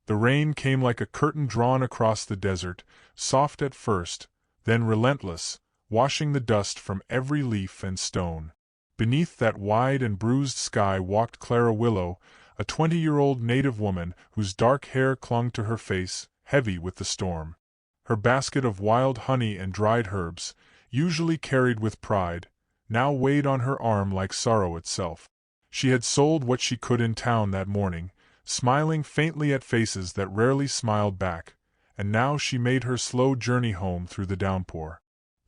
The rain came like a curtain drawn across the desert, soft at first, then relentless, washing the dust from every leaf and stone. Beneath that wide and bruised sky walked Clara Willow, a 20-year-old native woman whose dark hair clung to her face, heavy with the storm. Her basket of wild honey and dried herbs, usually carried with pride, now weighed on her arm like sorrow itself. She had sold what she could in town that morning, smiling faintly at faces that rarely smiled back, and now she made her slow journey home through the downpour.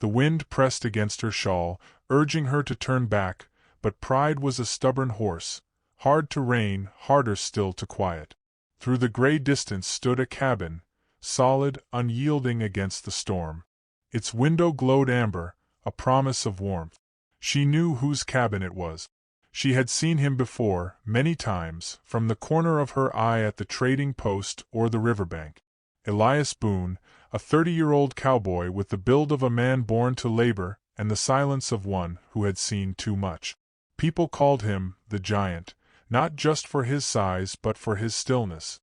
The wind pressed against her shawl, urging her to turn back, but pride was a stubborn horse, hard to rein, harder still to quiet. Through the gray distance stood a cabin, solid, unyielding against the storm. Its window glowed amber, a promise of warmth. She knew whose cabin it was. She had seen him before, many times, from the corner of her eye at the trading post or the riverbank. Elias Boone, a 30-year-old cowboy with the build of a man born to labor and the silence of one who had seen too much. People called him the Giant, not just for his size but for his stillness.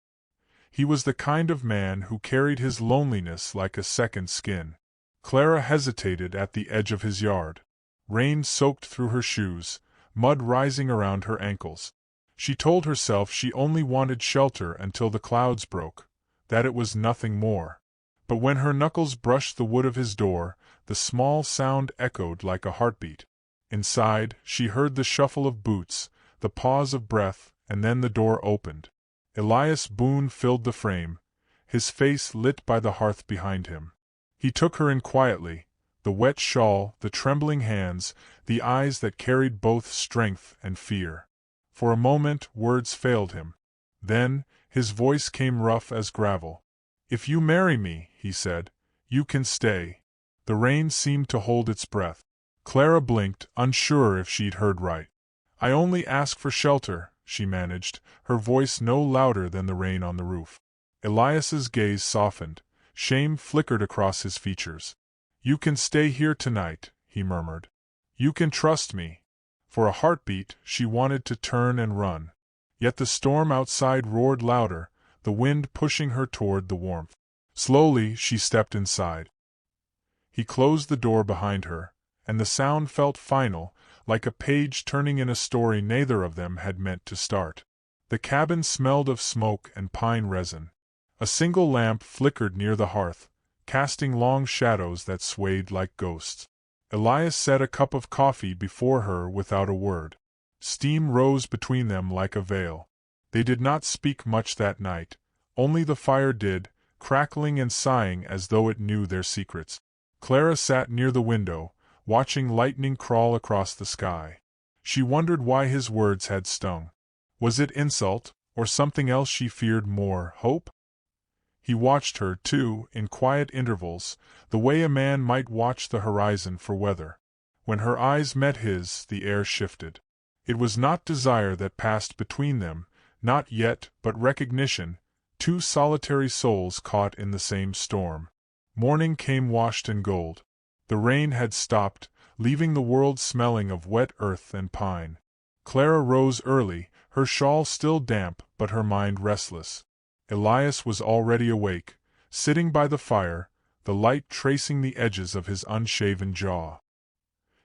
He was the kind of man who carried his loneliness like a second skin. Clara hesitated at the edge of his yard. Rain soaked through her shoes, mud rising around her ankles. She told herself she only wanted shelter until the clouds broke, that it was nothing more. But when her knuckles brushed the wood of his door, the small sound echoed like a heartbeat. Inside, she heard the shuffle of boots, the pause of breath, and then the door opened. Elias Boone filled the frame, his face lit by the hearth behind him. He took her in quietly, the wet shawl, the trembling hands, the eyes that carried both strength and fear. For a moment words failed him. Then, his voice came rough as gravel. "If you marry me," he said, "you can stay." The rain seemed to hold its breath. Clara blinked, unsure if she'd heard right. "I only ask for shelter," she managed, her voice no louder than the rain on the roof. Elias's gaze softened. Shame flickered across his features. "You can stay here tonight," he murmured. "You can trust me." For a heartbeat, she wanted to turn and run. Yet the storm outside roared louder, the wind pushing her toward the warmth. Slowly, she stepped inside. He closed the door behind her, and the sound felt final, like a page turning in a story neither of them had meant to start. The cabin smelled of smoke and pine resin. A single lamp flickered near the hearth, casting long shadows that swayed like ghosts. Elias set a cup of coffee before her without a word. Steam rose between them like a veil. They did not speak much that night, only the fire did, crackling and sighing as though it knew their secrets. Clara sat near the window, watching lightning crawl across the sky. She wondered why his words had stung. Was it insult, or something else she feared more, hope? He watched her, too, in quiet intervals, the way a man might watch the horizon for weather. When her eyes met his, the air shifted. It was not desire that passed between them, not yet, but recognition, two solitary souls caught in the same storm. Morning came washed in gold. The rain had stopped, leaving the world smelling of wet earth and pine. Clara rose early, her shawl still damp but her mind restless. Elias was already awake, sitting by the fire, the light tracing the edges of his unshaven jaw.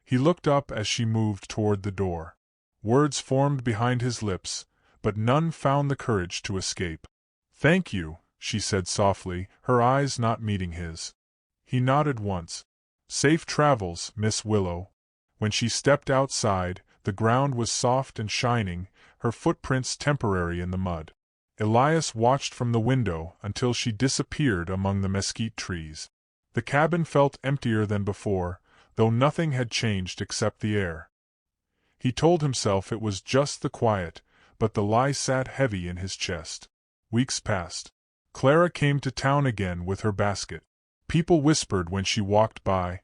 He looked up as she moved toward the door. Words formed behind his lips, but none found the courage to escape. "Thank you," she said softly, her eyes not meeting his. He nodded once. "Safe travels, Miss Willow." When she stepped outside, the ground was soft and shining, her footprints temporary in the mud. Elias watched from the window until she disappeared among the mesquite trees. The cabin felt emptier than before, though nothing had changed except the air. He told himself it was just the quiet, but the lie sat heavy in his chest. Weeks passed. Clara came to town again with her basket. People whispered when she walked by,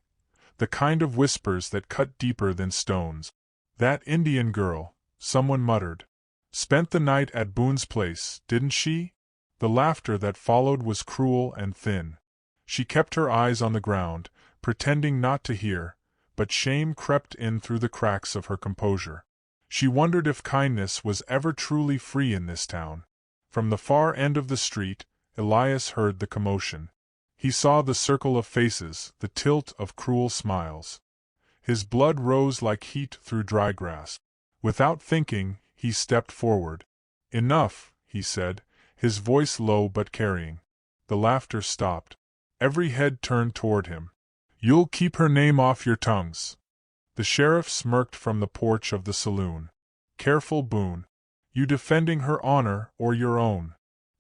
the kind of whispers that cut deeper than stones. "That Indian girl," someone muttered. "Spent the night at Boone's place, didn't she?" The laughter that followed was cruel and thin. She kept her eyes on the ground, pretending not to hear, but shame crept in through the cracks of her composure. She wondered if kindness was ever truly free in this town. From the far end of the street, Elias heard the commotion. He saw the circle of faces, the tilt of cruel smiles. His blood rose like heat through dry grass. Without thinking, he stepped forward. "Enough," he said, his voice low but carrying. The laughter stopped. Every head turned toward him. "You'll keep her name off your tongues." The sheriff smirked from the porch of the saloon. "Careful, Boone. You defending her honor or your own?"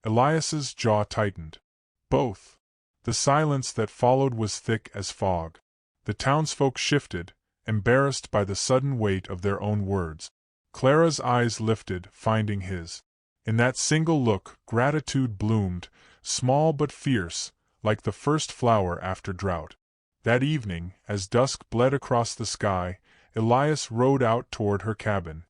Elias's jaw tightened. "Both." The silence that followed was thick as fog. The townsfolk shifted, embarrassed by the sudden weight of their own words. Clara's eyes lifted, finding his. In that single look, gratitude bloomed, small but fierce, like the first flower after drought. That evening, as dusk bled across the sky, Elias rode out toward her cabin.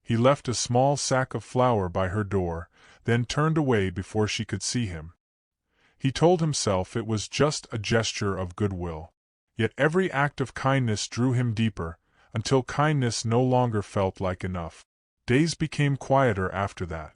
He left a small sack of flour by her door, then turned away before she could see him. He told himself it was just a gesture of goodwill. Yet every act of kindness drew him deeper, until kindness no longer felt like enough. Days became quieter after that.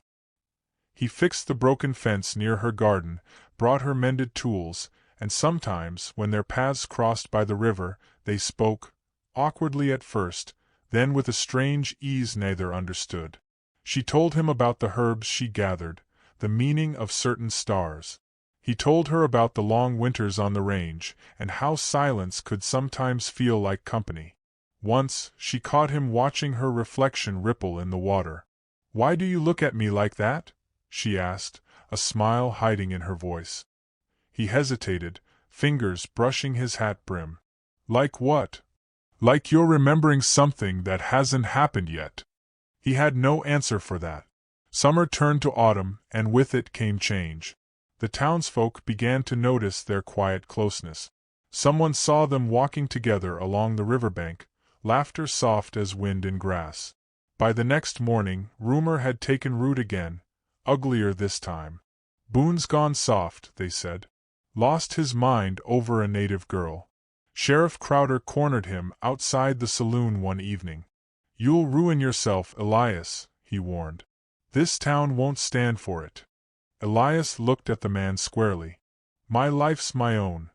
He fixed the broken fence near her garden, brought her mended tools, and sometimes, when their paths crossed by the river, they spoke, awkwardly at first, then with a strange ease neither understood. She told him about the herbs she gathered, the meaning of certain stars. He told her about the long winters on the range, and how silence could sometimes feel like company. Once, she caught him watching her reflection ripple in the water. "Why do you look at me like that?" she asked, a smile hiding in her voice. He hesitated, fingers brushing his hat brim. "Like what?" "Like you're remembering something that hasn't happened yet." He had no answer for that. Summer turned to autumn, and with it came change. The townsfolk began to notice their quiet closeness. Someone saw them walking together along the riverbank, laughter soft as wind in grass. By the next morning, rumor had taken root again, uglier this time. "Boone's gone soft," they said. "Lost his mind over a native girl." Sheriff Crowder cornered him outside the saloon one evening. "You'll ruin yourself, Elias," he warned. "This town won't stand for it." Elias looked at the man squarely. "My life's my own."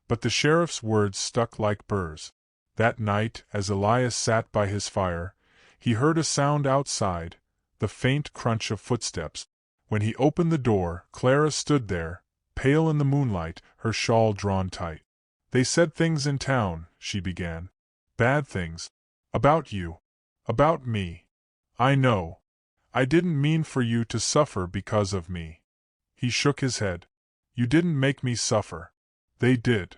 But the sheriff's words stuck like burrs. That night, as Elias sat by his fire, he heard a sound outside, the faint crunch of footsteps. When he opened the door, Clara stood there, pale in the moonlight, her shawl drawn tight. "They said things in town," she began. "Bad things. About you. About me. I know. I didn't mean for you to suffer because of me." He shook his head. "You didn't make me suffer. They did."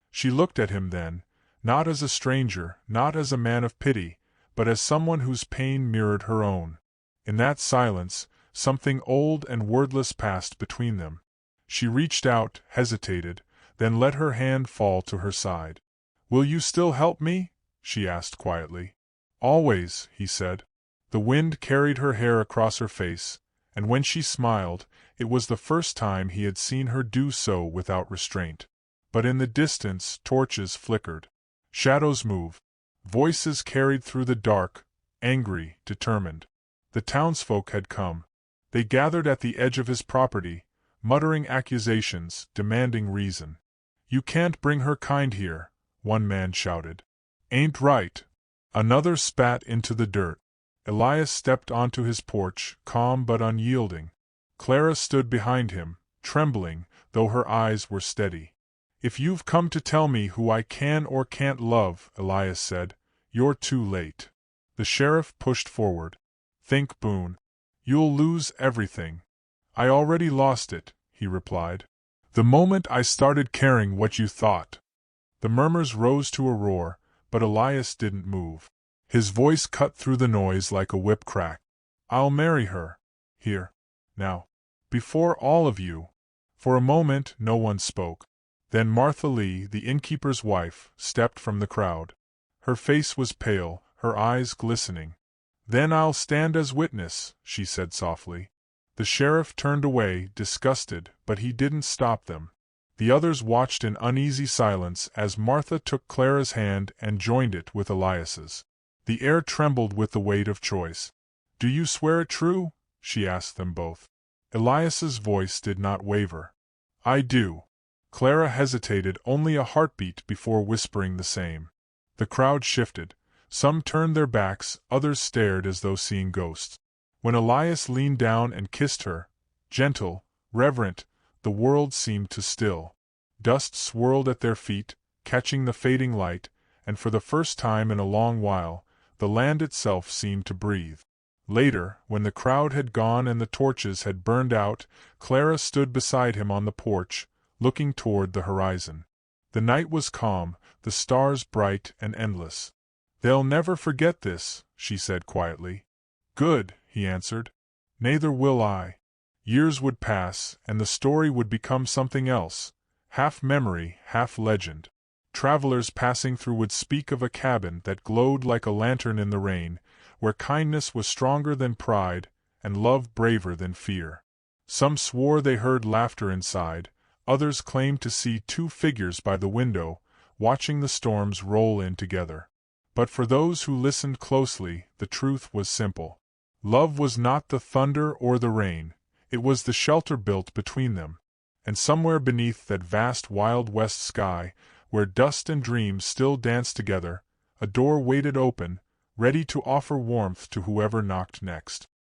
She looked at him then, not as a stranger, not as a man of pity, but as someone whose pain mirrored her own. In that silence, something old and wordless passed between them. She reached out, hesitated, then let her hand fall to her side. "Will you still help me?" she asked quietly. "Always," he said. The wind carried her hair across her face, and when she smiled, it was the first time he had seen her do so without restraint. But in the distance, torches flickered. Shadows moved. Voices carried through the dark, angry, determined. The townsfolk had come. They gathered at the edge of his property, muttering accusations, demanding reason. "You can't bring her kind here," one man shouted. "Ain't right." Another spat into the dirt. Elias stepped onto his porch, calm but unyielding. Clara stood behind him, trembling, though her eyes were steady. "If you've come to tell me who I can or can't love," Elias said, "you're too late." The sheriff pushed forward. "Think, Boone. You'll lose everything." "I already lost it," he replied. "The moment I started caring what you thought." The murmurs rose to a roar, but Elias didn't move. His voice cut through the noise like a whip crack. "I'll marry her. Here. Now. Before all of you." For a moment no one spoke. Then Martha Lee, the innkeeper's wife, stepped from the crowd. Her face was pale, her eyes glistening. "Then I'll stand as witness," she said softly. The sheriff turned away, disgusted, but he didn't stop them. The others watched in uneasy silence as Martha took Clara's hand and joined it with Elias's. The air trembled with the weight of choice. "Do you swear it true?" she asked them both. Elias's voice did not waver. I do. Clara hesitated only a heartbeat before whispering the same. The crowd shifted. Some turned their backs, others stared as though seeing ghosts. When Elias leaned down and kissed her, gentle, reverent, the world seemed to still. Dust swirled at their feet, catching the fading light, and for the first time in a long while, the land itself seemed to breathe. Later, when the crowd had gone and the torches had burned out, Clara stood beside him on the porch, looking toward the horizon. The night was calm, the stars bright and endless. They'll never forget this, she said quietly. Good, he answered. Neither will I. Years would pass, and the story would become something else, half memory, half legend. Travelers passing through would speak of a cabin that glowed like a lantern in the rain, where kindness was stronger than pride, and love braver than fear. Some swore they heard laughter inside, others claimed to see two figures by the window, watching the storms roll in together. But for those who listened closely, the truth was simple. Love was not the thunder or the rain, it was the shelter built between them. And somewhere beneath that vast Wild West sky, where dust and dreams still danced together, a door waited open, ready to offer warmth to whoever knocked next.